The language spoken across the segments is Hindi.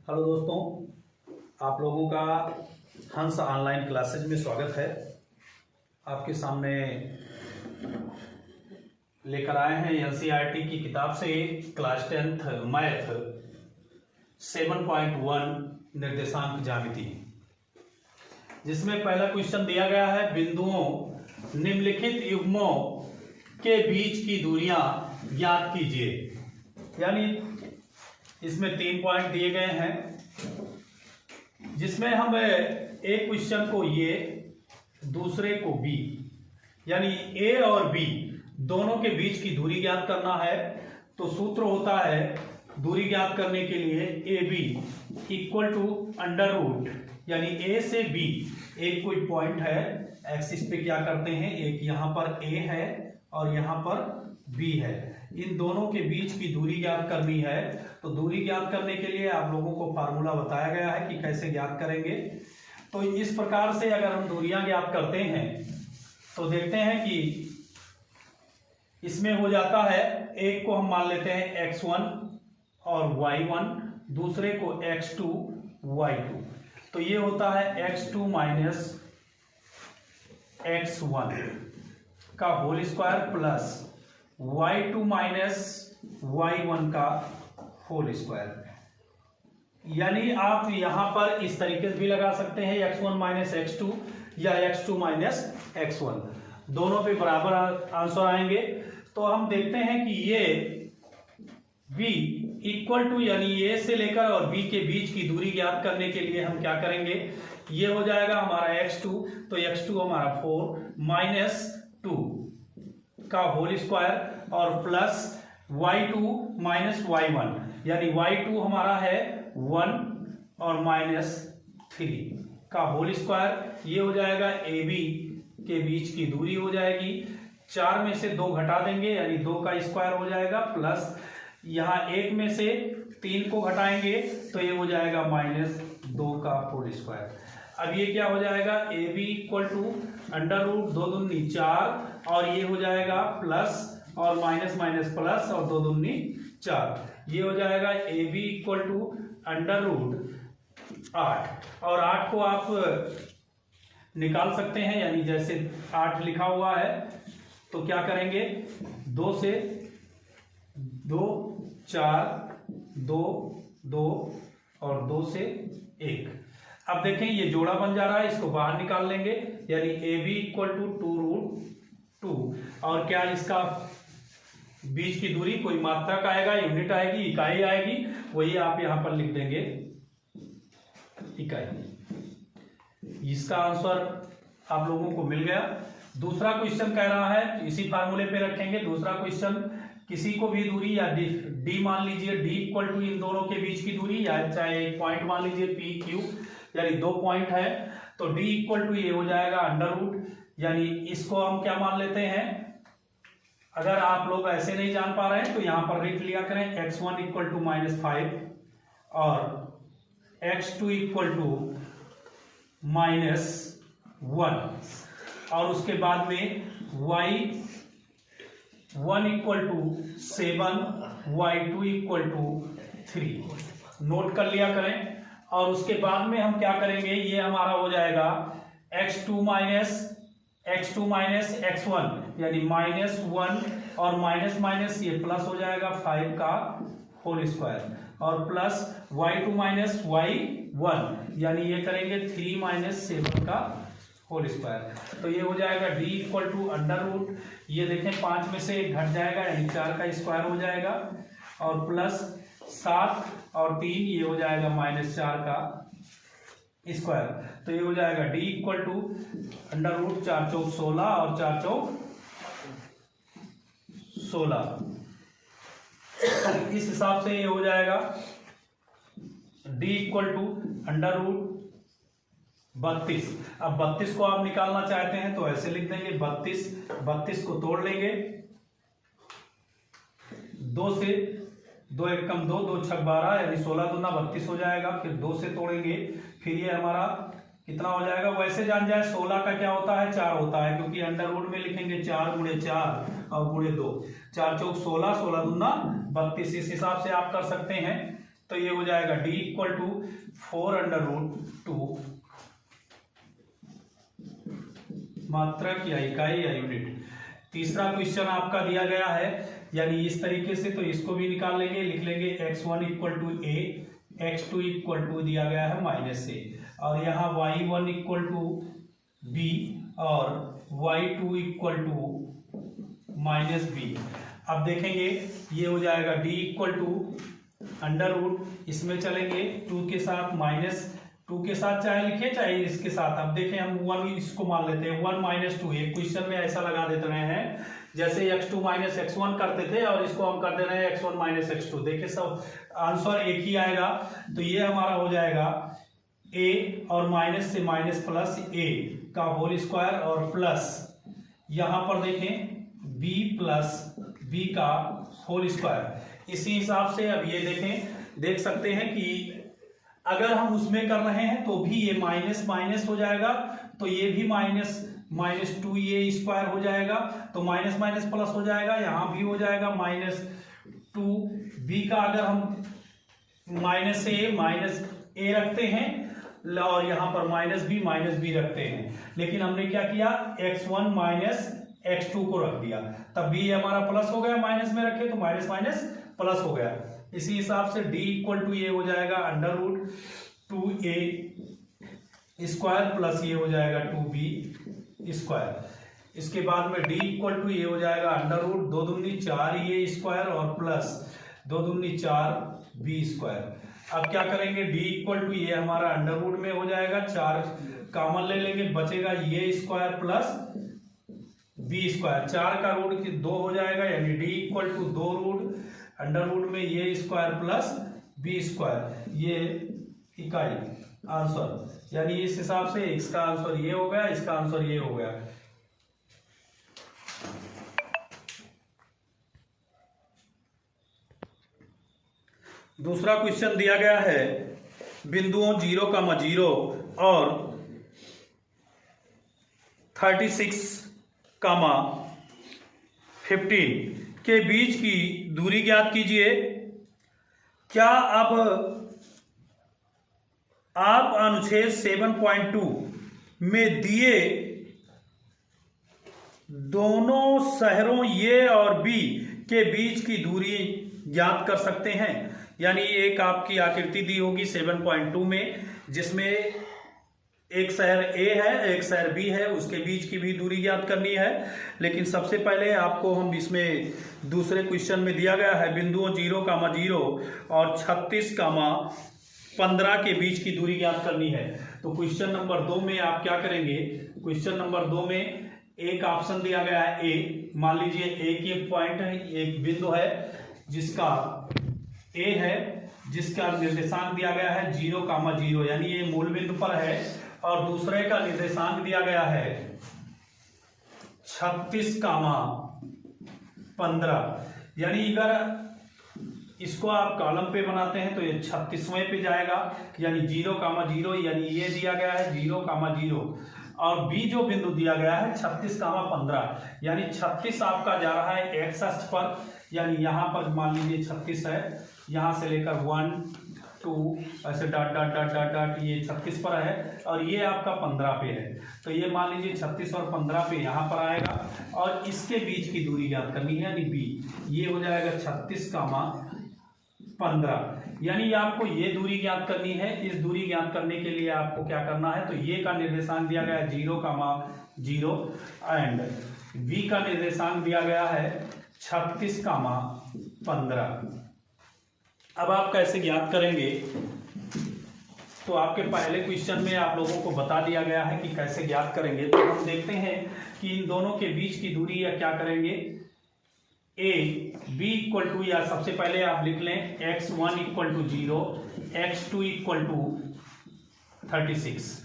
हेलो दोस्तों, आप लोगों का हंस ऑनलाइन क्लासेज में स्वागत है। आपके सामने लेकर आए हैं एनसीईआरटी की किताब से क्लास 10th मैथ 7.1 निर्देशांक ज्यामिति, जिसमें पहला क्वेश्चन दिया गया है बिंदुओं निम्नलिखित युग्मों के बीच की दूरियां ज्ञात कीजिए। यानी इसमें 3 पॉइंट दिए गए हैं, जिसमें हम एक क्वेश्चन को ए दूसरे को बी, यानी ए और बी दोनों के बीच की दूरी ज्ञात करना है। तो सूत्र होता है दूरी ज्ञात करने के लिए A B equal to under root, यानी ए से बी एक कोई पॉइंट है एक्सिस पे, क्या करते हैं एक यहां पर ए है और यहां पर बी है, इन दोनों के बीच की दूरी ज्ञात करनी है। तो दूरी ज्ञात करने के लिए आप लोगों को फार्मूला बताया गया है कि कैसे ज्ञात करेंगे। तो इस प्रकार से अगर हम दूरियां ज्ञात करते हैं तो देखते हैं कि इसमें हो जाता है, एक को हम मान लेते हैं x1 और y1, दूसरे को x2 y2। तो ये होता है x2 माइनस x1 का whole square plus y2 minus y1 का होल स्क्वायर। यानी आप यहां पर इस तरीके से भी लगा सकते हैं x1 माइनस x2 या x2 माइनस x1, दोनों पे बराबर आंसर आएंगे। तो हम देखते हैं कि ये v इक्वल टू, यानी a से लेकर और b के बीच की दूरी ज्ञात करने के लिए हम क्या करेंगे, ये हो जाएगा हमारा x2, तो x2 हमारा 4 माइनस 2 का होल स्क्वायर और प्लस y2 माइनस y1, यानी y2 हमारा है 1 और माइनस 3 का होल स्क्वायर। ये हो जाएगा ab के बीच की दूरी हो जाएगी, 4 में से 2 घटा देंगे यानी 2 का स्क्वायर हो जाएगा, प्लस यहाँ 1 में से 3 को घटाएंगे तो ये हो जाएगा माइनस 2 का होल स्क्वायर। अब ये क्या हो जाएगा, A B equal to under root 2 दूनी 4 और ये हो जाएगा प्लस और माइनस माइनस प्लस और 2 दूनी 4, ये हो जाएगा A B equal to under root 8 और 8 को आप निकाल सकते हैं, यानी जैसे 8 लिखा हुआ है तो क्या करेंगे 2 से 2 4 2 2 और 2 से 1। अब देखें ये जोड़ा बन जा रहा है, इसको बाहर निकाल लेंगे, यानी A B equal to 2 root 2 और क्या इसका बीच की दूरी कोई मात्रक आएगा, यूनिट आएगी, इकाई आएगी, वही आप यहां पर लिख देंगे इकाई। इसका आंसर आप लोगों को मिल गया। दूसरा क्वेश्चन कह रहा है, इसी फार्मूले पे रखेंगे। दूसरा क्वेश्चन, किसी को भी दूरी या डी मान लीजिए, डी इक्वल टू इन दोनों के बीच की दूरी, या चाहे एक पॉइंट मान लीजिए पी क्यू, यानी 2 पॉइंट है, तो डी इक्वल टू ये हो जाएगा अंडर रूट, यानी इसको हम क्या मान लेते हैं, अगर आप लोग ऐसे नहीं जान पा रहे हैं तो यहां पर लिख लिया करें x1 इक्वल टू माइनस 5 और x2 इक्वल टू माइनस 1 और उसके बाद में y1 equal to 7 y2 equal to 3 note कर लिया करें। और उसके बाद में हम क्या करेंगे, ये हमारा हो जाएगा x2 माइनस x1 यानी माइनस 1 और माइनस माइनस ये प्लस हो जाएगा 5 का होल स्क्वायर और प्लस y2 माइनस y1 यानी ये करेंगे 3 माइनस 7 का होल स्क्वायर। तो ये हो जाएगा d equal to under root, ये देखें 5 में से 1 घट जाएगा यानी 4 का स्क्वायर हो जाएगा और प्लस 7 और 3 ये हो जाएगा माइनस 4 का स्क्वायर। तो ये हो जाएगा d equal to under root 4 चौक 16 और 4 चौक 16। इस हिसाब से ये हो जाएगा d equal to under root 32। अब 32 को आप निकालना चाहते हैं तो ऐसे लिख देंगे 32 को तोड़ लेंगे, 2 से 2 एक कम 2 2 छक 12 यानी 16 दूना 32 हो जाएगा। फिर 2 से तोड़ेंगे, फिर ये हमारा कितना हो जाएगा, वैसे जान जाए 16 का क्या होता है 4 होता है, क्योंकि अंडर रूट में लिखेंगे 4 गुणे 4 और गुणे 2, 4 चौक 16, 16 दूना 32, इस हिसाब से आप कर सकते हैं। तो ये हो जाएगा d इक्वल टू 4√2 मात्रक या इकाई या यूनिट। तीसरा क्वेश्चन आपका दिया गया है यानी इस तरीके से, तो इसको भी निकाल लेंगे, लिख लेंगे x1 equal to a, x2 equal to दिया गया है -a, और यहाँ y1 इक्वल टू b और y2 इक्वल टू -b। अब देखेंगे ये हो जाएगा d इक्वल टू √, इसमें चलेंगे 2 के साथ, -2 के साथ चाहे लिखे चाहे इसके साथ। अब देखें हम 1 इसको मान लेते हैं, 1 - 2 एक क्वेश्चन में ऐसा लगा देते रहे हैं जैसे x2 - x1 करते थे और इसको हम कर दे रहे हैं x1 - x2। देखिए सब आंसर एक ही आएगा, तो ये हमारा हो जाएगा a और माइनस से माइनस प्लस a का होल स्क्वायर और प्लस यहाँ पर देखें b प्लस b का होल स्क्वायर। इसी हिसाब से अब ये देख सकते हैं कि अगर हम उसमें कर रहे हैं तो भी ये माइनस माइनस हो जाएगा, तो ये भी -2 ये स्क्वायर हो जाएगा, तो माइनस माइनस प्लस हो जाएगा, यहाँ भी हो जाएगा -2 b का अगर हम -a रखते हैं और यहाँ पर -b रखते हैं, लेकिन हमने क्या किया x1 -x2 को रख दिया, तब भी हमारा प्लस हो गया, माइनस में रखे तो माइनस माइनस प्लस हो गया। इसी हिसाब से d इक्वल टू ये हो जाएगा √2a स्क्वायर प्लस ये हो जाएगा 2b स्क्वायर। इसके बाद में d इक्वल टू ये हो जाएगा √2 दूनी 4 ये स्क्वायर और प्लस 2 दूनी 4 b स्क्वायर। अब क्या करेंगे d इक्वल टू ये हमारा √ में हो जाएगा, 4 कॉमन ले लेंगे, बचेगा ये स्क्वायर प्लस b स्क्वायर, 4 का रूट 2 हो जाएगा, यानी d इक्वल टू 2 √ में ये स्क्वायर प्लस b स्क्वायर, ये इकाई आंसर। यानी इस हिसाब से इसका आंसर ये हो गया, इसका आंसर ये हो गया। दूसरा क्वेश्चन दिया गया है बिंदुओं 0,0 और 36,15 के बीच की दूरी ज्ञात कीजिए। क्या अब आप अनुच्छेद 7.2 में दिए दोनों शहरों ए और बी के बीच की दूरी ज्ञात कर सकते हैं। यानी एक आपकी आकृति दी होगी 7.2 में, जिसमें एक शहर ए है एक शहर बी है, उसके बीच की भी दूरी ज्ञात करनी है। लेकिन सबसे पहले आपको हम इसमें दूसरे क्वेश्चन में दिया गया है बिंदुओं 0,0 और 36,15 के बीच की दूरी ज्ञात करनी है। तो क्वेश्चन नंबर 2 में आप क्या करेंगे, क्वेश्चन नंबर 2 में एक ऑप्शन दिया गया है ए, मान लीजिए ए की एक पॉइंट है, एक बिंदु है जिसका ए है, जिसका निर्देशांक दिया गया है 0,0, यानी ये मूल बिंदु पर है, और दूसरे का निर्देशांक दिया गया है 36,15। यानी अगर इसको आप कॉलम पे बनाते हैं तो ये 36वें पे जाएगा, यानी 0,0, यानी ये दिया गया है 0,0 और बी जो बिंदु दिया गया है 36,15, यानी 36 आपका जा रहा है एक्स अक्ष पर, यानी यहाँ पर मान लीजिए 36 है, यहाँ से लेकर 1 2 ऐसे dot dot dot dot dot ये 36 पर है, और ये आपका 15 पे है, तो ये मान लीजिए 36 और 15 पे यहाँ पर आएगा, और इसके बीच की दूरी ज्ञात करनी है, यानी बी, ये हो जाएगा 36,15। यानी आपको ये दूरी ज्ञात करनी है। इस दूरी ज्ञात करने के लिए आपको क्या करना है, तो ये का निर्देशांक दिया गया है 0,0 एंड बी का निर्देशांक दिया गया है 36,15। अब आप कैसे ज्ञात करेंगे, तो आपके पहले क्वेश्चन में आप लोगों को बता दिया गया है कि कैसे ज्ञात करेंगे। तो हम देखते हैं कि इन दोनों के बीच की दूरी या क्या करेंगे, ए बी इक्वल टू, या सबसे पहले आप लिख लें x1 equal to 0, x2 equal to 36,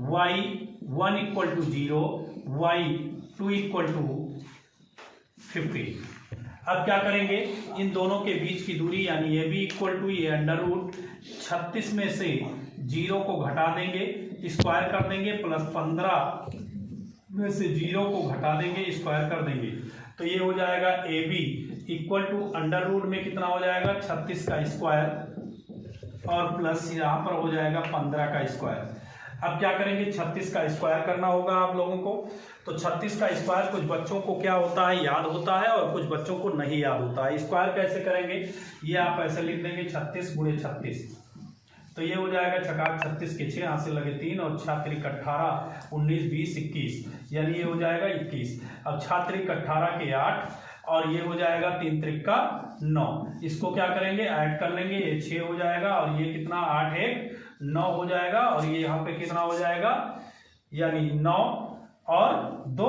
y1 equal to 0, y2 equal to 50। अब क्या करेंगे, इन दोनों के बीच की दूरी यानी ए बी इक्वल टू ये √36 में से 0 को घटा देंगे, स्क्वायर कर देंगे, प्लस 15 में से 0 को घटा देंगे, स्क्वायर कर देंगे, तो ये हो जाएगा ए बी इक्वल टू √, में कितना हो जाएगा 36 का स्क्वायर और प्लस यहाँ पर हो जाएगा 15 का स्क्वायर। अब क्या करेंगे, 36 का स्क्वायर करना होगा आप लोगों को। तो 36 का स्क्वायर कुछ बच्चों को क्या होता है, याद होता है, और कुछ बच्चों को नहीं याद होता है। स्क्वायर कैसे करेंगे, ये आप ऐसे लिख देंगे 36 गुणे 36, तो ये हो जाएगा छकाक 36 के 6 हाथ से लगे 3 और 6 त्रिक 18 19 20 21, यानी ये हो जाएगा 21। अब 6 त्रिक 18 के 8 और ये हो जाएगा 3 त्रिक का 9। इसको क्या करेंगे, ऐड कर लेंगे, ये 6 हो जाएगा और ये कितना 8 1 9 हो जाएगा, और ये यहाँ पे कितना हो जाएगा, यानी 9 और 2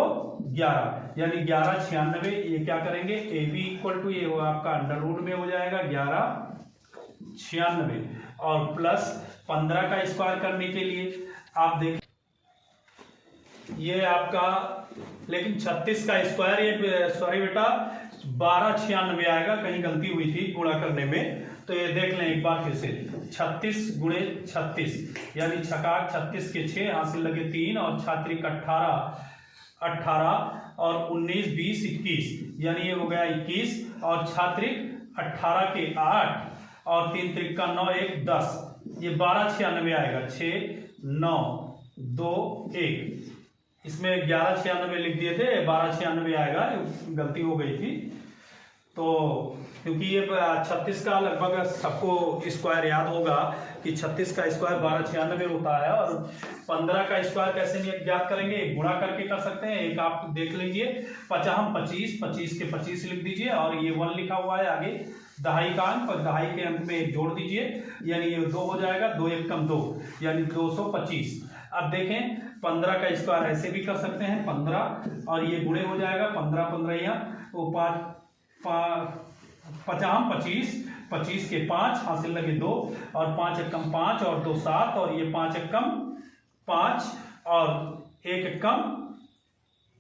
11, यानी 11 96। ये क्या करेंगे, ए बी इक्वल टू ये हो आपका अंडर रूट में हो जाएगा 11 96 और प्लस 15 का स्क्वायर करने के लिए आप देखें ये आपका, लेकिन 36 का स्क्वायर, ये सॉरी बेटा 1296 आएगा, कहीं गलती हुई थी गुणा करने में, तो ये देख लें एक बार फिर से। 36 गुणे 36 यानी छकाक 36 के 6 हाथ से लगे 3 और 6 त्रिक 18 और 19 20 21, यानी ये हो गया 21 और 6 त्रिक 18 के 8 और 3 त्रिक का 9 1 10, ये 1296 आएगा। 6 9 2 1, इसमें 1196 लिख दिए थे, 1296 आएगा, गलती हो गई थी। तो क्योंकि ये 36 का लगभग सबको स्क्वायर याद होगा कि 36 का स्क्वायर 1296 होता है, और 15 का स्क्वायर कैसे याद करेंगे, गुणा करके कर सकते हैं। एक आप देख लीजिए, 50 25 25 के 25 लिख दीजिए और ये 1 लिखा हुआ है आगे, दहाई का अंक, और दहाई के अंक में एक जोड़ दीजिए, यानी ये 2 हो जाएगा, 2 1 कम 2, यानी 225। अब देखें 15 का स्क्वायर ऐसे भी कर सकते हैं 15, और ये गुणे हो जाएगा 15 15 यहाँ, वो 50 25 25 के 5 हासिल लगे 2 और 5 एकम 5 और 2 7 और ये 5 एकम 5 और 1 एकम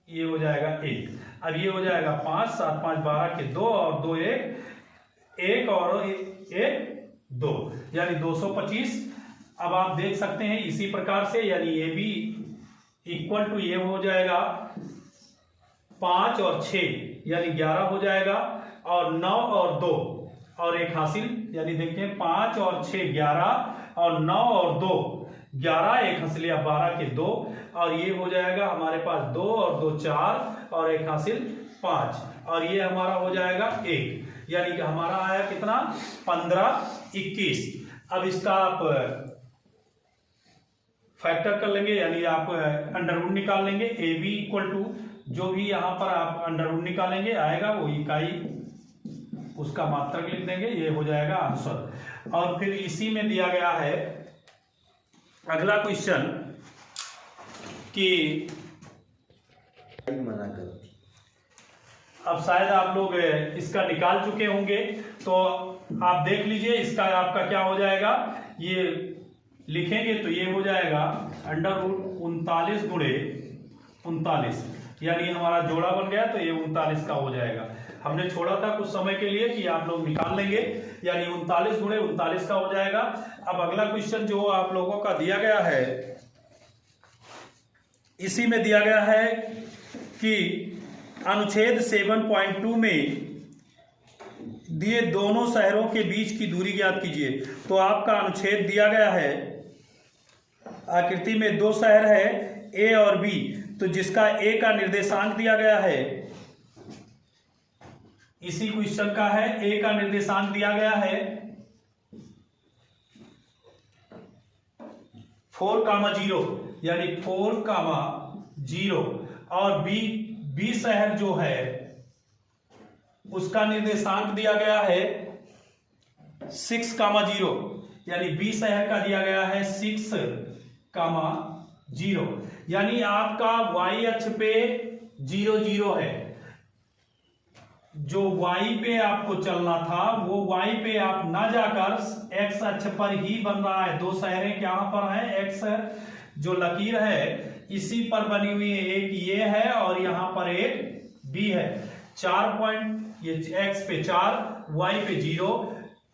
ये हो जाएगा 1। अब ये हो जाएगा 5 7 5 12 के 2 और 2 1 और 1 2, यानी 225। अब आप देख सकते हैं इसी प्रकार से, यानी ये भी इक्वल टू ये हो जाएगा 5 और 6 यानी 11 हो जाएगा, और 9 और 2 और 1 हासिल, यानी देखते हैं 5 और 6 11 और 9 और 2 11 1 हासिल या 12 के 2, और ये हो जाएगा हमारे पास 2 और 2 4 और 1 हासिल 5, और ये हमारा हो जाएगा 1, यानी कि हमारा आया कितना 15 21। अब इसका आप फैक्टर कर लेंगे, यानी आप अंडर रूट निकाल लेंगे। ए बी इक्वल टू जो भी यहाँ पर आप अंडर रूट निकालेंगे आएगा वो इकाई, उसका मात्रक लिख देंगे, ये हो जाएगा आंसर। और फिर इसी में दिया गया है अगला क्वेश्चन कि अब शायद आप लोग इसका निकाल चुके होंगे, तो आप देख लीजिए इसका आपका क्या हो जाएगा, ये लिखेंगे तो ये हो जाएगा अंडर रूट 39 गुणे 39, यानी हमारा जोड़ा बन गया, तो ये 39 का हो जाएगा। हमने छोड़ा था कुछ समय के लिए कि आप लोग निकाल लेंगे, यानी 39 गुणे 39 का हो जाएगा। अब अगला क्वेश्चन जो आप लोगों का दिया गया है, इसी में दिया गया है कि अनुच्छेद 7.2 में दिए दोनों शहरों के बीच की दूरी ज्ञात कीजिए। तो आपका अनुच्छेद दिया गया है, आकृति में 2 शहर है ए और बी, तो जिसका ए का निर्देशांक दिया गया है, इसी क्वेश्चन का है, ए का निर्देशांक दिया गया है 4,0 यानी 4,0, और बी शहर जो है उसका निर्देशांक दिया गया है 6,0, यानी बी शहर का दिया गया है 6,0, यानी आपका y अक्ष पे 0 0 है, जो y पे आपको चलना था वो y पे आप ना जाकर x अक्ष पर ही बन रहा है। 2 शहरें कहां पर हैं, x जो लकीर है इसी पर बनी हुई है, एक ये है और यहां पर एक b है। 4 पॉइंट, ये x पे 4 y पे 0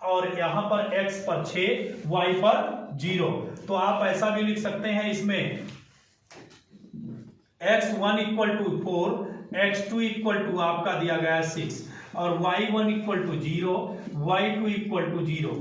और यहां पर x पर 6 y पर 0। तो आप ऐसा भी लिख सकते हैं इसमें x1 equal to 4, x2 equal to आपका दिया गया है 6 और y1 equal to 0, y2 equal to 0।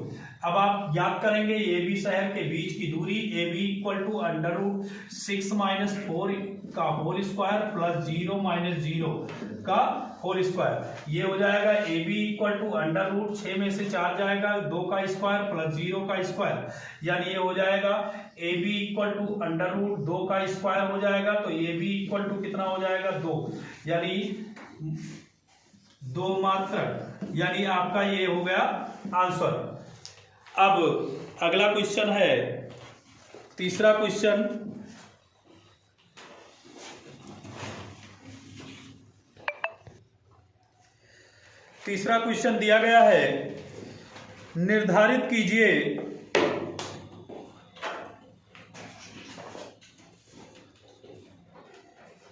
अब आप याद करेंगे ए बी शहर के बीच की दूरी, ए बी इक्वल टू √6 - 4 का होल स्क्वायर प्लस 0 - 0 का होल स्क्वायर। ये हो जाएगा ए बी इक्वल टू √6 में से 4 जाएगा 2 का स्क्वायर प्लस 0 का स्क्वायर, यानी ये हो जाएगा ए बी इक्वल टू √2 का स्क्वायर हो जाएगा। तो ए बी इक्वल टू कितना हो जाएगा 2, यानी 2 मात्रक, यानी आपका ये हो गया आंसर। अब अगला क्वेश्चन है तीसरा क्वेश्चन। तीसरा क्वेश्चन दिया गया है, निर्धारित कीजिए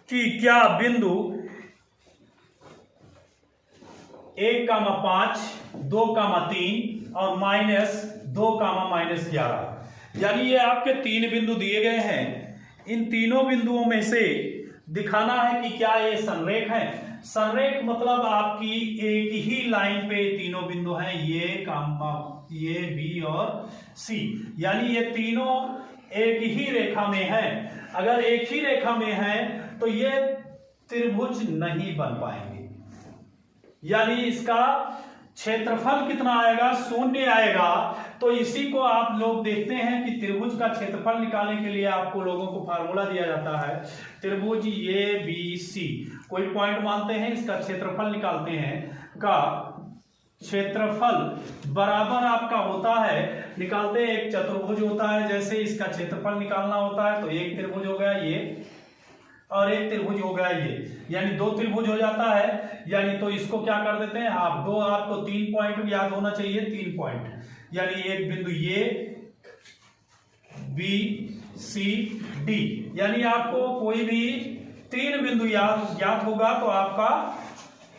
कि क्या बिंदु 1,5, 2,3 और -2,-11, यानी ये आपके 3 बिंदु दिए गए हैं। इन तीनों बिंदुओं में से दिखाना है कि क्या ये संरेख है। संरेख मतलब आपकी एक ही लाइन पे तीनों बिंदु हैं, ये बी और सी, यानी ये तीनों एक ही रेखा में हैं। अगर एक ही रेखा में हैं तो ये त्रिभुज नहीं बन पाएंगे, यानी इसका क्षेत्रफल कितना आएगा, 0 आएगा। तो इसी को आप लोग देखते हैं कि त्रिभुज का क्षेत्रफल निकालने के लिए आपको लोगों को फार्मूला दिया जाता है, त्रिभुज ए बी सी, कोई पॉइंट मानते हैं, इसका क्षेत्रफल निकालते हैं, का क्षेत्रफल बराबर आपका होता है, निकालते हैं, एक चतुर्भुज होता है, जैसे इसका क्षेत्रफल निकालना होता है तो एक त्रिभुज हो गया ये और एक त्रिभुज हो गया ये, यानी 2 त्रिभुज हो जाता है। यानी तो इसको क्या कर देते हैं आप, दो आपको 3 पॉइंट याद होना चाहिए, 3 पॉइंट, यानी एक बिंदु ए बी सी डी, यानी आपको कोई भी 3 बिंदु याद होगा तो आपका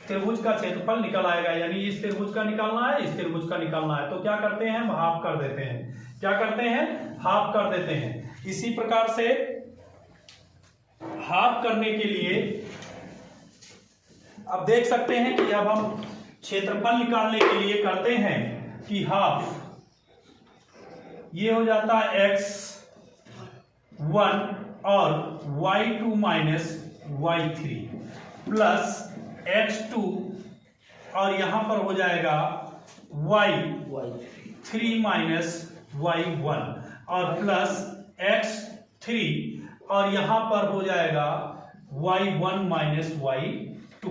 त्रिभुज का क्षेत्रफल निकल आएगा। यानी इस त्रिभुज का निकालना है, इस त्रिभुज का निकालना है, तो क्या करते हैं हम हाफ कर देते हैं। क्या करते हैं, हाफ कर देते हैं। इसी प्रकार से हाफ करने के लिए अब देख सकते हैं कि अब हम क्षेत्रफल निकालने के लिए करते हैं कि हाफ, ये हो जाता है x1 और y2 minus y3 plus x2 और यहां पर हो जाएगा y3 माइनस y1 और प्लस x3 और यहां पर हो जाएगा y1 माइनस y2।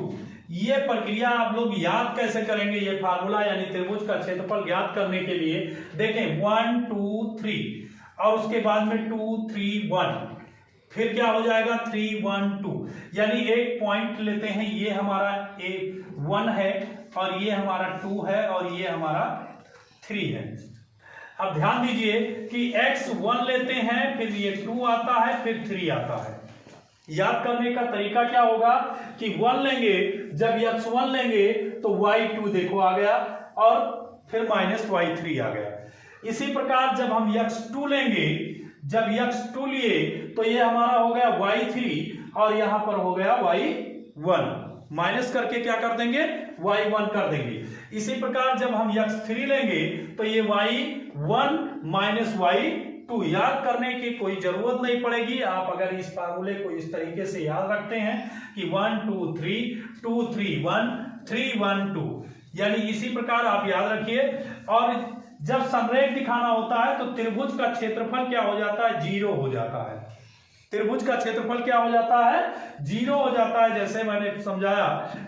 ये प्रक्रिया आप लोग याद कैसे करेंगे, ये फार्मूला यानी त्रिभुज का क्षेत्रफल ज्ञात करने के लिए देखें 1 2 3 और उसके बाद में 2 3 1, फिर क्या हो जाएगा 3 1 2, यानी एक पॉइंट लेते हैं, ये हमारा 1 है और ये हमारा 2 है और ये हमारा 3 है। अब ध्यान दीजिए कि x1 लेते हैं, फिर ये 2 आता है, फिर 3 आता है। याद करने का तरीका क्या होगा कि 1 लेंगे, जब x1 लेंगे तो y2 देखो आ गया और फिर माइनस y3 आ गया। इसी प्रकार जब हम x2 लेंगे, जब x2 लिए तो ये हमारा हो गया y3 और यहां पर हो गया y1, माइनस करके क्या कर देंगे y1 कर देंगे। इसी प्रकार जब हम x3 लेंगे तो ये y1 माइनस y2, याद करने की कोई जरूरत नहीं पड़ेगी। आप अगर इस फार्मूले को इस तरीके से याद रखते हैं कि 1 2 3 2 3 1 3 1 2, यानी इसी प्रकार आप याद रखिए। और जब संरेख दिखाना होता है तो त्रिभुज का क्षेत्रफल क्या हो जाता है, 0 हो जाता है। त्रिभुज का क्षेत्रफल क्या हो जाता है, 0 हो जाता है। जैसे मैंने समझाया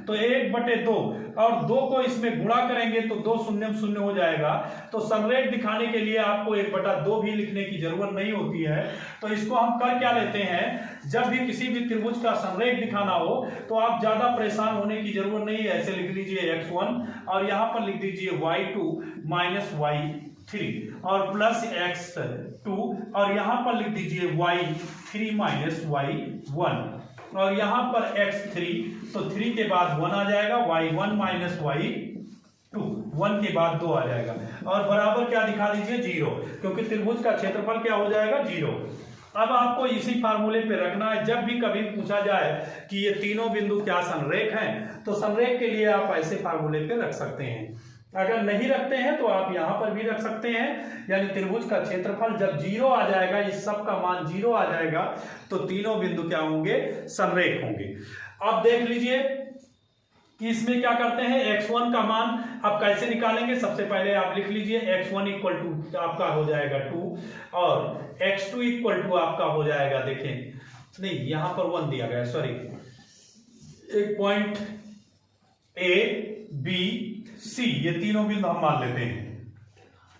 तो 1/2 और 2 को इसमें गुणा करेंगे तो 2 शून्य शून्य हो जाएगा। तो संरेख दिखाने के लिए आपको 1/2 भी लिखने की जरूरत नहीं होती है। तो इसको हम कर क्या लेते हैं, जब भी किसी भी त्रिभुज का संरेख दिखाना हो तो आप ज्यादा परेशान होने की जरूरत नहीं है। ऐसे लिख लीजिए x1 और यहां पर लिख दीजिए y2 माइनस y3 और प्लस x2 और यहां पर लिख दीजिए y3 माइनस y1 और यहां पर x3, तो 3 के बाद 1 आ जाएगा, y1 माइनस y2, 1 के बाद 2 आ जाएगा और बराबर क्या दिखा दीजिए 0, क्योंकि त्रिभुज का क्षेत्रफल क्या हो जाएगा 0। अब आपको इसी फार्मूले पे रखना है। जब भी कभी पूछा जाए कि ये तीनों बिंदु क्या संरेख हैं तो संरेख के लिए आप ऐसे फार्मूले पे रख सकते हैं। अगर नहीं रखते हैं तो आप यहां पर भी रख सकते हैं। यानी त्रिभुज का क्षेत्रफल जब 0 आ जाएगा, इस सब का मान 0 आ जाएगा, तो तीनों बिंदु क्या होंगे, समरेख होंगे। अब देख लीजिए कि इसमें क्या करते हैं, x1 का मान आप कैसे निकालेंगे। सबसे पहले आप लिख लीजिए x1 इक्वल टू आपका हो जाएगा 2 और x2 इक्वल टू आपका हो जाएगा, देखें नहीं यहां पर 1 दिया गया, सॉरी, एक पॉइंट A B C ये तीनों बिंदु हम मान लेते हैं।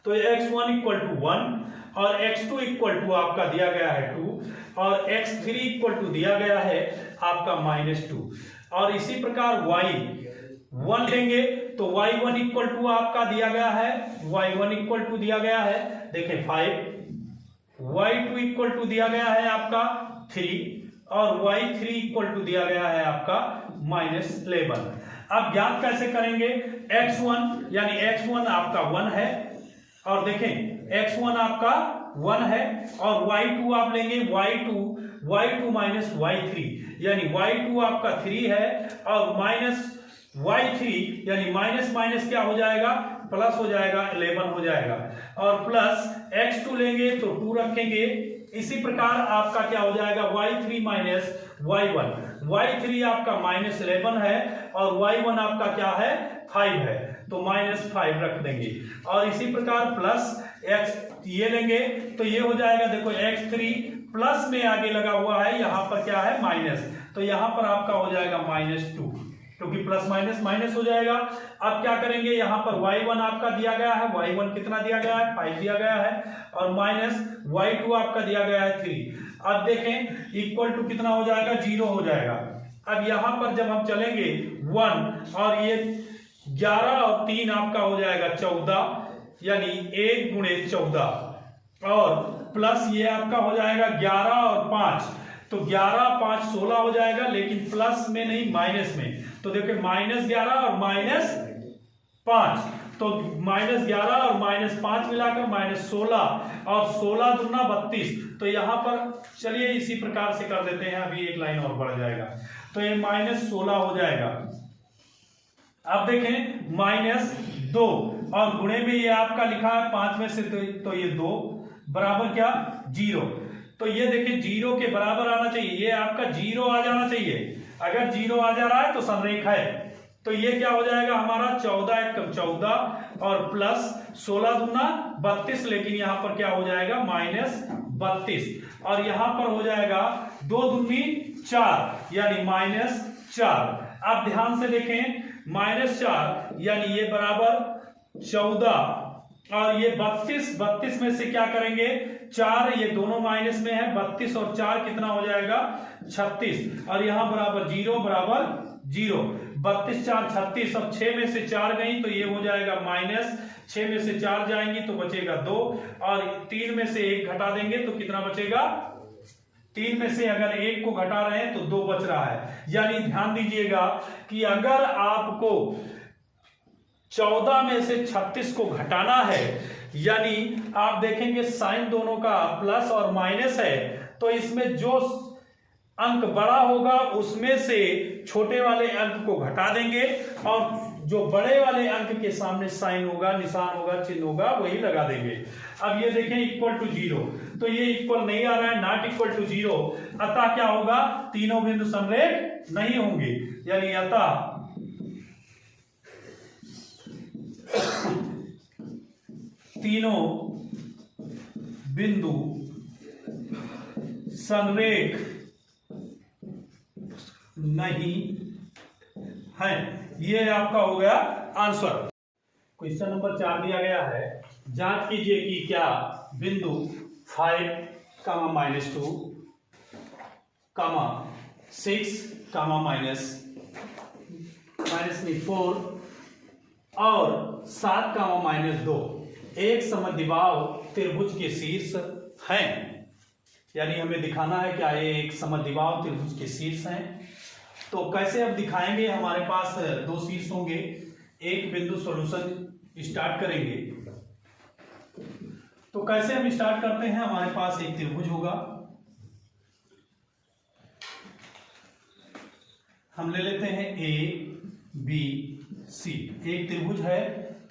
तो x1 इक्वल टू 1 और x2 इक्वल टू आपका दिया गया है 2 और x3 इक्वल टू दिया गया है आपका -2 और इसी प्रकार y1 लेंगे तो y1 इक्वल टू आपका दिया गया है, y1 इक्वल टू दिया गया है देखें 5, y2 इक्वल टू दिया गया है आपका 3 और y3 इक्वल टू दिया गया है आपका -11। अब ज्ञात कैसे करेंगे, x1 यानी x1 आपका 1 है और देखें x1 आपका 1 है और y2 आप लेंगे y2 माइनस y3 यानी y2 आपका 3 है और माइनस y3 यानी माइनस माइनस क्या हो जाएगा, प्लस हो जाएगा, 11 हो जाएगा और प्लस x2 लेंगे तो 2 रखेंगे। इसी प्रकार आपका क्या हो जाएगा y3 माइनस y3 आपका -11 है और y1 आपका क्या है 5 है तो -5 रख देंगे और इसी प्रकार प्लस x ये लेंगे तो ये हो जाएगा, देखो x3 प्लस में आगे लगा हुआ है, यहां पर क्या है माइनस, तो यहां पर आपका हो जाएगा -2 क्योंकि प्लस माइनस माइनस हो जाएगा। अब क्या करेंगे, यहां पर y1 आपका दिया गया है, y1 कितना दिया गया है 5 दिया गया है और माइनस y2 आपका दिया गया है 3। अब देखें इक्वल टू कितना हो जाएगा 0 हो जाएगा। अब यहां पर जब हम चलेंगे 1 और ये 11 और 3 आपका हो जाएगा 14 यानी 1 गुणे 14 और प्लस ये आपका हो जाएगा 11 और 5 तो 11 5 16 हो जाएगा, लेकिन प्लस में नहीं माइनस में, तो देखिए -11 और -5 तो -11 और -5 मिलाकर -16 और 16 दूना 32 तो यहां पर चलिए इसी प्रकार से कर देते हैं, अभी एक लाइन और बढ़ जाएगा तो ये -16 हो जाएगा। अब देखें -2 और गुणे में ये आपका लिखा है 5 में से तो ये 2 बराबर क्या 0, तो ये देखिए 0 के बराबर आना चाहिए, ये आपका 0 आ जाना चाहिए। अगर 0 आ जा रहा है तो समरेख है, तो ये क्या हो जाएगा हमारा 14 एकम 14 और प्लस 16 दूना 32, लेकिन यहां पर क्या हो जाएगा -32 और यहां पर हो जाएगा 2 दूनी 4 यानी -4। आप ध्यान से देखें -4 यानी ये बराबर 14 और ये 32 में से क्या करेंगे 4, ये दोनों माइनस में है, 32 और 4 कितना हो जाएगा 36 और यहां बराबर 0 बराबर 0, 32 4 36 और 6 में से 4 गई तो ये हो जाएगा -6 में से 4 जाएंगी तो बचेगा 2 और 3 में से 1 घटा देंगे तो कितना बचेगा, 3 में से अगर 1 को घटा रहे हैं तो 2 बच रहा है। यानी ध्यान दीजिएगा कि अगर आपको 14 में से 36 को घटाना है, यानी आप देखेंगे साइन दोनों का प्लस और माइनस है, तो इसमें जो अंक बड़ा होगा उसमें से छोटे वाले अंक को घटा देंगे और जो बड़े वाले अंक के सामने साइन होगा, निशान होगा, चिन्ह होगा वही लगा देंगे। अब ये देखें इक्वल टू 0 तो ये इक्वल नहीं आ रहा है, नॉट इक्वल टू 0, अतः क्या होगा तीनों बिंदु समरेख नहीं होंगे, यानी अतः तीनों बिंदु समरेख नहीं है। ये आपका हो गया आंसर। क्वेश्चन नंबर 4 दिया गया है, जांच कीजिए कि क्या बिंदु 5, -2, 6, -4 और 7, -2 एक समद्विबाहु त्रिभुज के शीर्ष हैं। यानी हमें दिखाना है क्या ये एक समद्विबाहु त्रिभुज के शीर्ष हैं। तो कैसे अब दिखाएंगे, हमारे पास 2 शीर्ष होंगे, एक बिंदु सॉल्यूशन स्टार्ट करेंगे। तो कैसे हम स्टार्ट करते हैं, हमारे पास एक त्रिभुज होगा, हम ले लेते हैं A B C, एक त्रिभुज है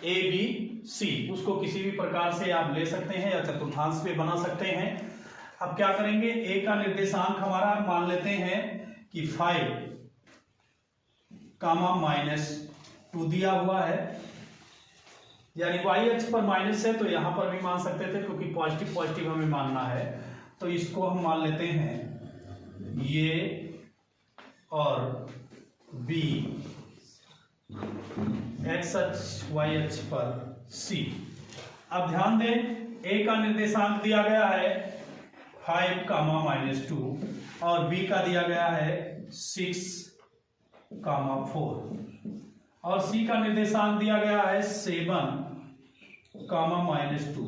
ए बी सी, उसको किसी भी प्रकार से आप ले सकते हैं या चतुर्थांश पे बना सकते हैं। अब क्या करेंगे, ए का निर्देशांक हमारा मान लेते हैं कि 5 -2 दिया हुआ है, यानी y अक्ष पर माइनस है तो यहां पर भी मान सकते थे, क्योंकि पॉजिटिव पॉजिटिव हमें मानना है। तो इसको हम मान लेते हैं ये और b x अक्ष y अक्ष पर c। अब ध्यान दें, a का निर्देशांक दिया गया है 5, -2 और b का दिया गया है 6, 4 और c का निर्देशांक दिया गया है 7, -2।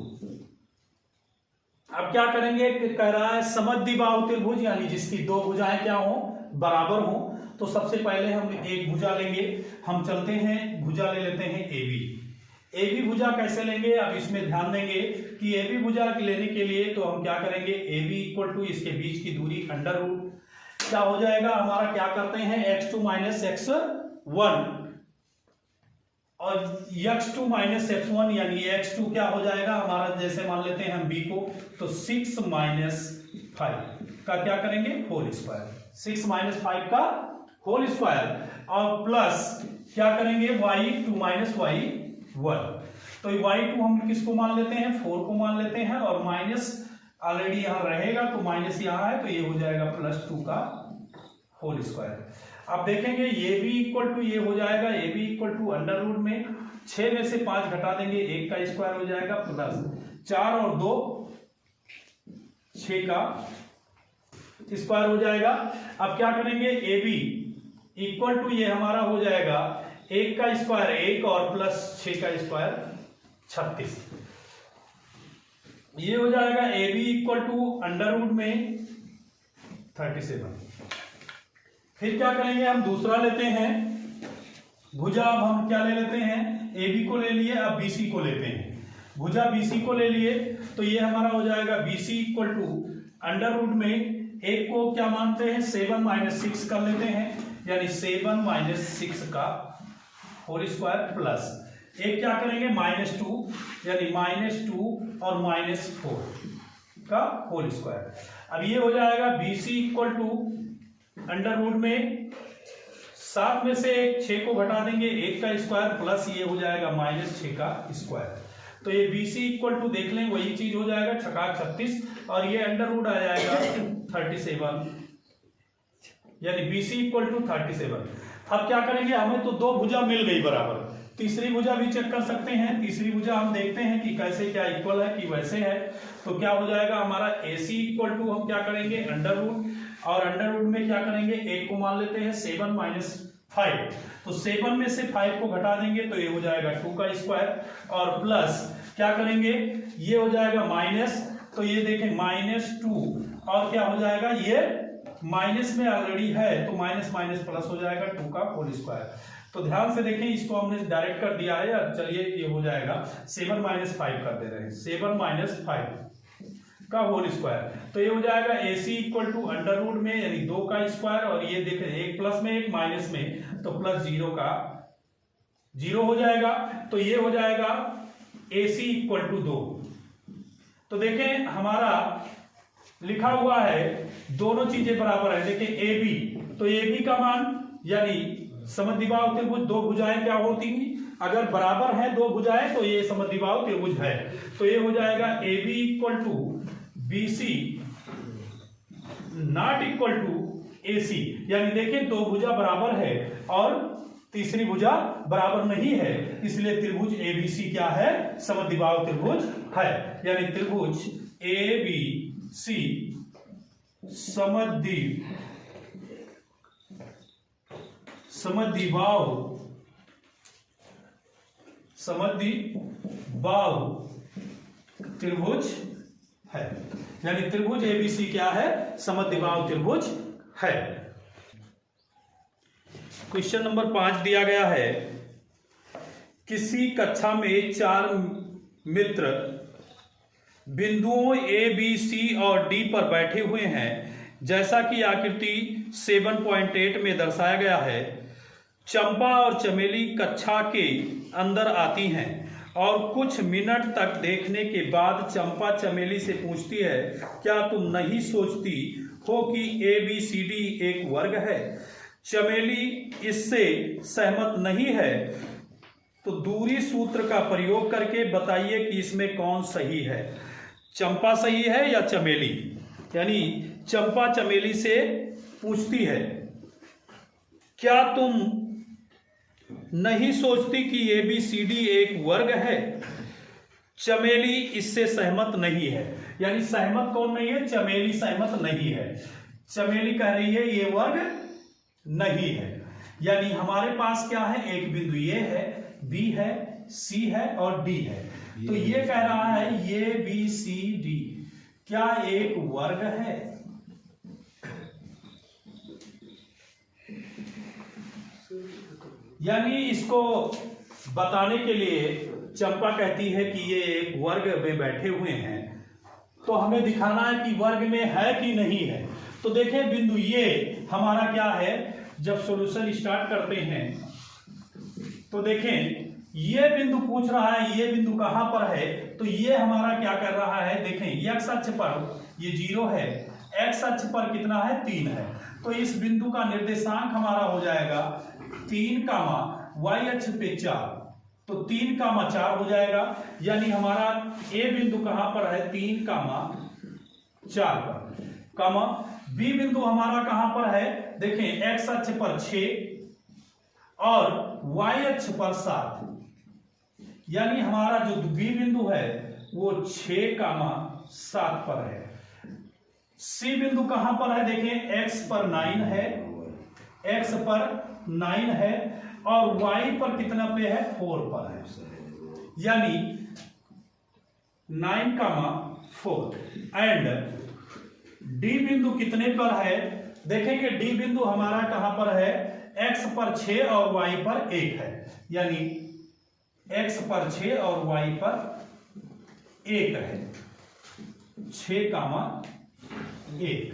अब क्या करेंगे, कह रहा है समद्विबाहु त्रिभुज, यानी जिसकी दो भुजाएं क्या हो, बराबर हो। तो सबसे पहले हम एक भुजा लेंगे, हम चलते हैं भुजा ले लेते हैं ए बी भुजा कैसे लेंगे, अब इसमें ध्यान देंगे कि ए बी भुजा लेने के लिए तो हम क्या करेंगे, ए बी इक्वल टू इसके बीच की दूरी अंडर रूट क्या हो जाएगा हमारा, क्या करते हैं x2 - x1 और x2 - x1 यानी x2 क्या हो जाएगा हमारा, जैसे मान लेते हैं हम b को, तो 6 - 5 का क्या करेंगे होल स्क्वायर, 6 - 5 का होल स्क्वायर और प्लस क्या करेंगे y2 - y1। तो y2 हम किसको मान लेते हैं, 4 को मान लेते हैं और माइनस ऑलरेडी यहां रहेगा तो माइनस यहां है तो ये हो जाएगा +2 का होल स्क्वायर। अब देखेंगे ये भी इक्वल टू ये हो जाएगा, ये भी इक्वल टू अंडर रूट में 6 में से 5 घटा देंगे, 1 का स्क्वायर हो जाएगा प्लस 4 और 2 6 का स्क्वायर हो जाएगा। अब क्या करेंगे, ए बी इक्वल टू ये हमारा हो जाएगा 1 का स्क्वायर 1 और प्लस 6 का स्क्वायर 36। ये हो जाएगा A B equal to under root में 37। फिर क्या करेंगे, हम दूसरा लेते हैं भुजा। अब हम क्या ले लेते हैं, ए बी को ले लिए, अब बी सी को लेते हैं। भुजा बी सी को ले लिए तो ये हमारा हो जाएगा B C equal to under root में एक को क्या मानते हैं 7 - 6 कर लेते हैं, यानी 7 - 6 का होल स्क्वायर प्लस एक क्या करेंगे -2 यानी -2 और -4 का होल स्क्वायर। अब ये हो जाएगा B C equal to under root में 7 में से 6 को घटा देंगे, 1 का स्क्वायर प्लस ये हो जाएगा -6 का स्क्वायर। तो ये बी सी इक्वल टू देख लें वही चीज हो जाएगा 36 और ये अंडर रूट आ जाएगा 37, यानी बी सी इक्वल टू 37। अब क्या करेंगे, हमें तो दो भुजा मिल गई बराबर, तीसरी भुजा भी चेक कर सकते हैं। तीसरी भुजा हम देखते हैं कि कैसे क्या इक्वल है कि वैसे है। तो क्या हो जाएगा हमारा ए सी इक्वल टू हम क्या करेंगे अंडर रूट, और अंडर रूट में क्या करेंगे एक को मान लेते हैं 7 - 5, तो 7 में से 5 को घटा देंगे तो ये हो जाएगा 2 का स्क्वायर और प्लस क्या करेंगे ये हो जाएगा माइनस, तो ये देखें -2 और क्या हो जाएगा ये माइनस में ऑलरेडी है तो माइनस माइनस प्लस हो जाएगा 2 का होल स्क्वायर। तो ध्यान से देखें, इसको हमने डायरेक्ट कर दिया है। अब चलिए ये हो जाएगा 7 - 5 कर दे रहे हैं, 7 - 5 का होल स्क्वायर। तो ये हो जाएगा ए सी इक्वल टू अंडर रूट में यानी 2 का स्क्वायर और ये देखें एक प्लस में एक माइनस में तो प्लस 0 का 0 हो जाएगा। तो ये हो जाएगा ए सी इक्वल टू 2। तो देखें हमारा लिखा हुआ है दोनों चीजें बराबर है। देखें ए बी, तो ए बी का मान यानी समद्विबाहु त्रिभुज दो भुजाएं क्या होती हैं, अगर बराबर है दो भुजाएं तो ये समद्विबाहु त्रिभुज है। तो ये हो जाएगा A B equal to B C not equal to A C, यानी देखें दो भुजा बराबर है और तीसरी भुजा बराबर नहीं है, इसलिए त्रिभुज ए बी सी क्या है समद्विबाहु त्रिभुज है। यानी त्रिभुज ए बी सी समद्विबाहु त्रिभुज है, यानी त्रिभुज एबीसी क्या है समद्विबाहु त्रिभुज है। क्वेश्चन नंबर 5 दिया गया है, किसी कक्षा में 4 मित्र बिंदुओं ए बी सी और डी पर बैठे हुए हैं, जैसा कि आकृति 7.8 में दर्शाया गया है। चंपा और चमेली कक्षा के अंदर आती हैं और कुछ मिनट तक देखने के बाद चंपा चमेली से पूछती है, क्या तुम नहीं सोचती हो कि ABCD एक वर्ग है? चमेली इससे सहमत नहीं है, तो दूरी सूत्र का प्रयोग करके बताइए कि इसमें कौन सही है, चंपा सही है या चमेली। यानी चंपा चमेली से पूछती है, क्या तुम नहीं सोचती कि ABCD एक वर्ग है? चमेली इससे सहमत नहीं है। यानी सहमत कौन नहीं है? चमेली सहमत नहीं है। चमेली कह रही है ये वर्ग नहीं है। यानी हमारे पास क्या है? एक बिंदु ये है, B है, C है और D है। तो ये कह रहा है ABCD क्या एक वर्ग है? यानी इसको बताने के लिए चंपा कहती है कि ये एक वर्ग में बैठे हुए हैं, तो हमें दिखाना है कि वर्ग में है कि नहीं है। तो देखें बिंदु ये हमारा क्या है, जब सॉल्यूशन स्टार्ट करते हैं तो देखें ये बिंदु पूछ रहा है ये बिंदु कहां पर है, तो ये हमारा क्या कर रहा है, देखें x अक्ष पर ये 0 है, x अक्ष पर कितना है? 3 है। तो इस बिंदु का निर्देशांक हमारा हो जाएगा 3, y अक्ष पे 4, तो 3, 4 हो जाएगा। यानी हमारा A बिंदु कहां पर है? 3, 4 पर। B बिंदु हमारा कहां पर है? देखें x अक्ष पर 6 और y अक्ष पर 7। यानी हमारा जो B बिंदु है वो 6, 7 पर है। C बिंदु कहां पर है? देखें x पर 9 है, x पर 9 है और y पर कितना पे है? 4 पर है। यानी 9, 4 एंड D बिंदु कितने पर है? देखेंगे D बिंदु हमारा कहां पर है? x पर 6 और y पर 1 है। यानी x पर 6 और y पर 1 है, 6, 1।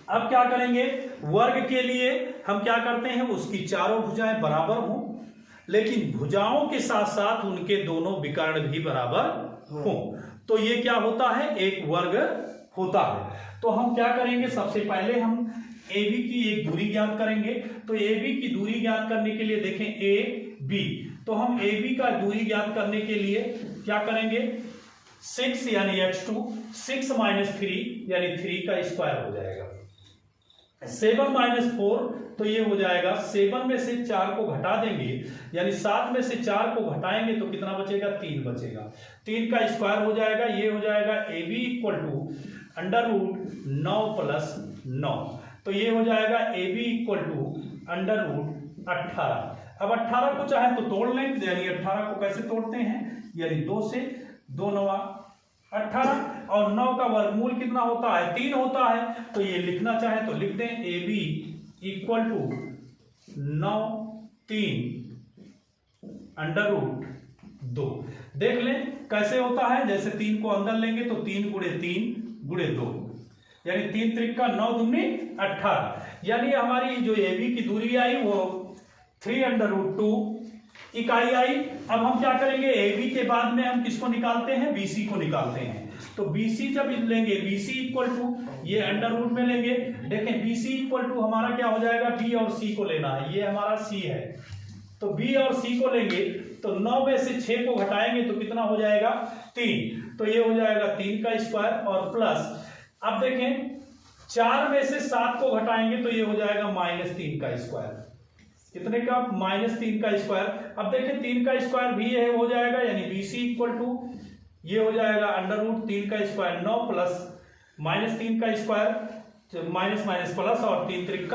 अब क्या करेंगे? वर्ग के लिए हम क्या करते हैं? उसकी चारों भुजाएं बराबर हों, लेकिन भुजाओं के साथ साथ उनके दोनों विकर्ण भी बराबर हों, तो ये क्या होता है? एक वर्ग होता है। तो हम क्या करेंगे? सबसे पहले हम AB की एक दूरी ज्ञात करेंगे। तो AB की दूरी ज्ञात करने के लिए देखें AB, तो हम AB का दूरी ज्ञात करने के लिए क्या करेंगे? 6 यानी x2, 6 - 3 यानी 3 का स्क्वायर हो जाएगा। 7 - 4 तो ये हो जाएगा, 7 में से 4 को घटा देंगे, यानी 7 में से 4 को घटाएंगे तो कितना बचेगा? 3 बचेगा। 3 का स्क्वायर हो जाएगा, ये हो जाएगा AB = √9 + 9। तो ये हो जाएगा AB = √18। अब 18 को चाहे तो तोड़ लें, यानी 18 को कैसे तोड़ते हैं? यानी 2 से, 2 9 18 और 9 का वर्गमूल कितना होता है? 3 होता है। तो ये लिखना चाहे तो लिख दें AB = 9, 3 √2। देख लें कैसे होता है। जैसे 3 को अंदर लेंगे तो 3 × 3 × 2, यानी 3 × 3 = 9, 2 = 18। यानी हमारी जो AB की दूरी आई वो 3√2 इकाई आई। अब हम क्या करेंगे? AB के बाद में हम किसको निकालते हैं? BC को निकालते हैं। तो BC जब लेंगे, BC = ये √ में लेंगे। देखें BC = हमारा क्या हो जाएगा? B और C को लेना है, ये हमारा C है, तो B और C को लेंगे तो 9 में से 6 को घटाएंगे तो कितना हो जाएगा? 3। तो ये हो जाएगा 3 का स्क्वायर और प्लस, अब देखें 4 में से 7 को घटाएंगे तो ये हो जाएगा -3 का स्क्वायर। कितने का? -3 का स्क्वायर। अब देखें 3 का स्क्वायर भी ये हो जाएगा, यानी BC = ये हो जाएगा √3 का स्क्वायर 9 प्लस -3 का स्क्वायर माइनस प्लस और 3 × 3 =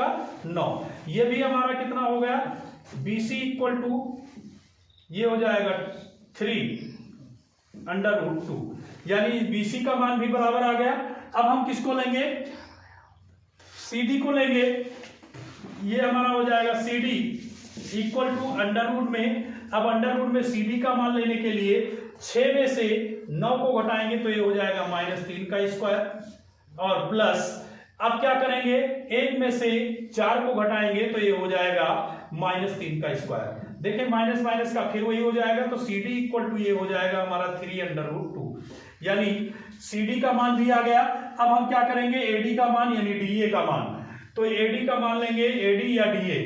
9। ये भी हमारा कितना हो गया? BC = ये हो जाएगा 3 √2, यानी BC का मान भी बराबर आ गया। अब हम किसको लेंगे? CD को लेंगे। ये हमारा हो जाएगा CD = √ में। अब √ में CD का मान लेने के लिए 6 में से 9 को घटाएंगे तो ये हो जाएगा -3 का स्क्वायर और प्लस, अब क्या करेंगे? 1 में से 4 को घटाएंगे तो ये हो जाएगा -3 का स्क्वायर। देखें माइनस माइनस का फिर वही हो जाएगा, तो सी डी इक्वल टू ये हो जाएगा हमारा 3√2, यानी सी डी का मान भी आ गया। अब हम क्या करेंगे, ए डी का मान यानी डी ए का मान, तो ए डी का मान लेंगे, ए डी या डी ए,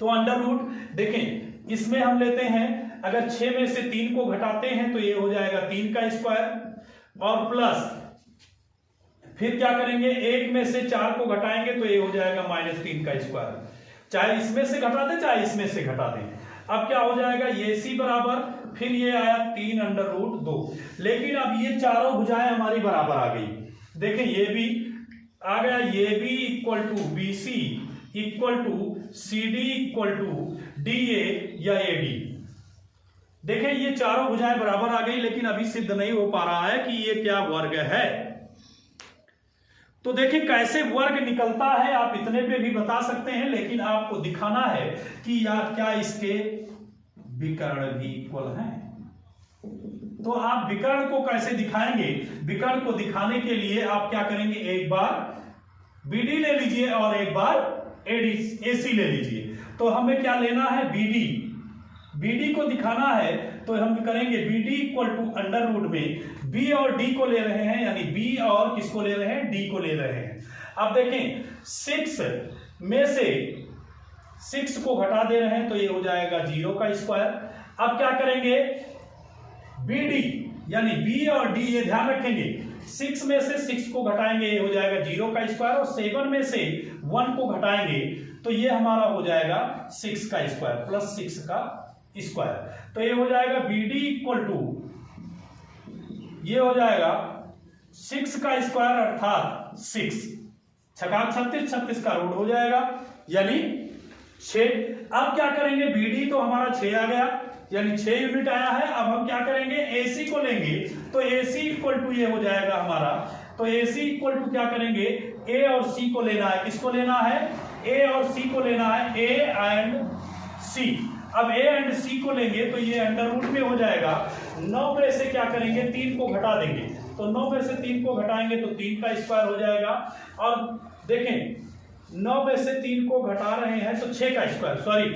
तो अंडर रूट, देखें इसमें हम लेते हैं, अगर 6 में से 3 को घटाते हैं तो ये हो जाएगा 3 का स्क्वायर, और प्लस फिर क्या करेंगे, 1 में से 4 को घटाएंगे तो ये हो जाएगा -3 का स्क्वायर, चाहे इसमें से घटा दें चाहे इसमें से घटा दें। अब क्या हो जाएगा, ये सी बराबर, फिर ये आया 3√2, लेकिन अब ये चारों भुजाएं हमारी बराबर आ गई। देखें ये भी आ गया, ये B equal to B C equal to C D equal to D A या ए डी। देखें ये चारों भुजाएं बराबर आ गई, लेकिन अभी सिद्ध नहीं हो पा रहा है कि ये क्या वर्ग है। तो देखिए कैसे वर्ग निकलता है, आप इतने पे भी बता सकते हैं, लेकिन आपको दिखाना है कि यार क्या इसके विकर्ण भी इक्वल हैं। तो आप विकर्ण को कैसे दिखाएंगे, विकर्ण को दिखाने के लिए आप क्या करेंगे, एक बार बीडी ले लीजिए और एक बार एसी ले लीजिए। तो हमें क्या लेना है, बीडी को दिखाना है, तो हम करेंगे BD equal to under root में बी और डी को ले रहे हैं, यानी बी और किसको ले रहे हैं, डी को ले रहे हैं। अब देखें 6 में से 6 को घटा दे रहे हैं तो ये हो जाएगा 0 का स्क्वायर। अब क्या करेंगे, बीडी यानी बी और डी, ये ध्यान रखेंगे, 6 में से 6 को घटाएंगे ये हो जाएगा 0 का स्क्वायर, और 7 में से 1 को घटाएंगे तो ये हमारा हो जाएगा 6 का स्क्वायर प्लस 6 का स्क्वायर। तो ये हो जाएगा बीडी इक्वल टू, ये हो जाएगा 6 का स्क्वायर अर्थात 6 छक्का 36, 36 का रूट हो जाएगा यानी 6। अब क्या करेंगे, बीडी तो हमारा 6 आ गया यानी 6 यूनिट आया है। अब हम क्या करेंगे, एसी को लेंगे, तो एसी इक्वल टू ये हो जाएगा हमारा, तो एसी इक्वल टू क्या करेंगे, ए और सी को लेना है। किसको लेना है, ए और सी को लेना है, ए एंड सी। अब ए एंड सी को लेंगे तो ये अंडर रूट में हो जाएगा। 9 में से क्या करेंगे, 3 को घटा देंगे, तो 9 में से 3 को घटाएंगे तो 3 का स्क्वायर हो जाएगा। और देखें 9 में से 3 को घटा रहे हैं तो 6 का स्क्वायर, सॉरी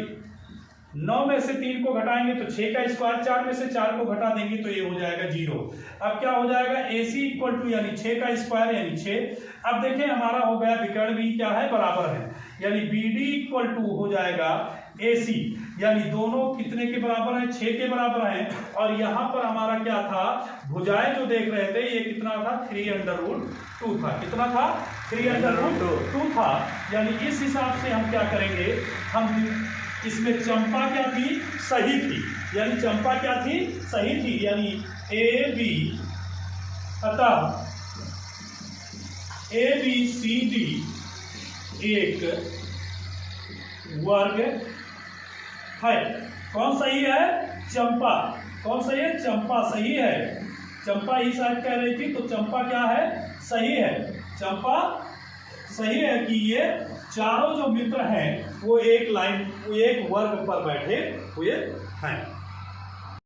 9 में से 3 को घटाएंगे तो 6 का स्क्वायर, 4 में से 4 को घटा देंगे तो ये हो जाएगा 0। अब क्या हो जाएगा, AC इक्वल टू यानी 6 का स्क्वायर यानी 6। अब देखें हमारा हो गया विकर्ण भी क्या है, बराबर है, यानी BD इक्वल टू हो जाएगा AC, यानी दोनों कितने के बराबर है, 6 के बराबर है। और यहां पर हमारा क्या था, भुजाएं जो देख रहे थे ये कितना था, 3√2 था। कितना था, 3√2 था। यानी इस हिसाब से हम क्या kरेंगे, हम इसमें चंपा क्या थी, सही थी, यानी चंपा क्या थी, सही थी, यानी ए बी, अतः ABCD एक वर्ग है। कौन सही है, चंपा। कौन सही है, चंपा सही है। चंपा ही शायद कह रही थी, तो चंपा क्या है, सही है। चंपा सही है कि ये चारों जो मित्र हैं वो एक लाइन, वो एक वर्ग पर बैठे हुए हैं।